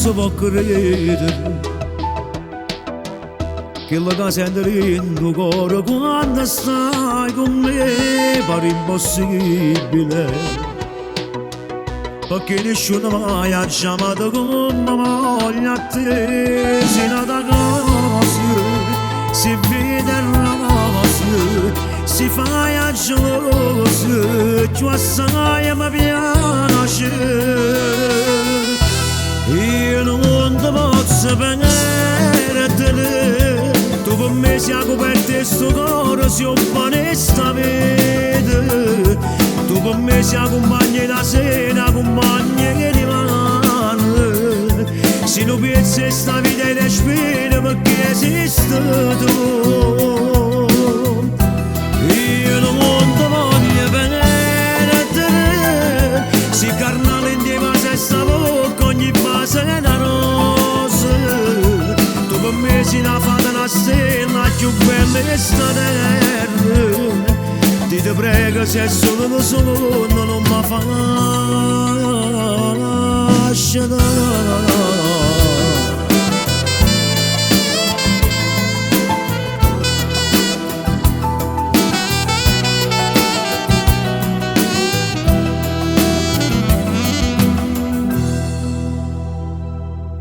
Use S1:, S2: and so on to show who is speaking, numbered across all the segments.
S1: posso può credere che la casa è dentro cuore quando stai con me pare impossibile, perché nessuno mai ha chiamato come voglio a te. Si nota cose, si vede rose, si fa a geloso, tu assai mi piace. Io non ti posso perdere, tu con me sei coperto e sto cuore si onesta vede. Tu con me sei compagni da sera, compagni di mano. Se non pensi sta vita è respiro perché esiste tu. Io non ti voglio perdere, si carnale in te ma se sta bocca ogni base è una rosa. Tu con me sei una fata, una stella più bella che sta terra. Ti prego se solo lo sono non mi fascia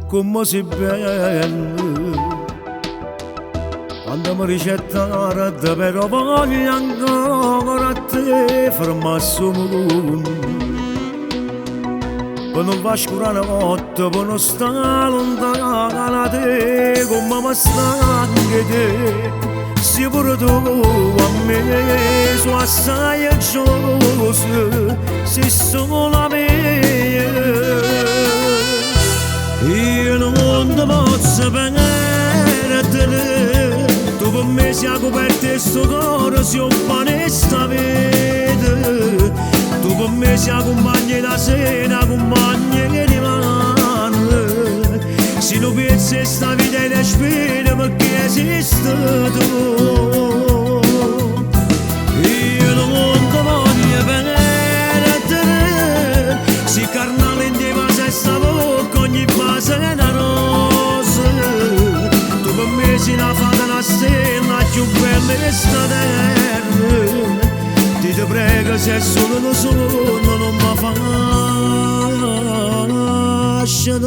S1: come si bello quando mi ricettare però voglio ancora a te fermarsi un mondo per non va scurare la notte per non stare lontana da te come mi sta anche te se pure tu a me su assai geloso se sono la mia io non ti posso perdere. Tu con me sei coperto e sto cuore si onesta vede. Tu con me sei compagni da sera, compagni di mano. Se non pensi sta vita è respiro perché esiste tu. Io non ti voglio perdere, si carnale in te ma se sta bocca ogni base è una rosa. Tu con me sei una fata, una stella più bella che sta terra. Ti prego se solo lo sono non mi fascia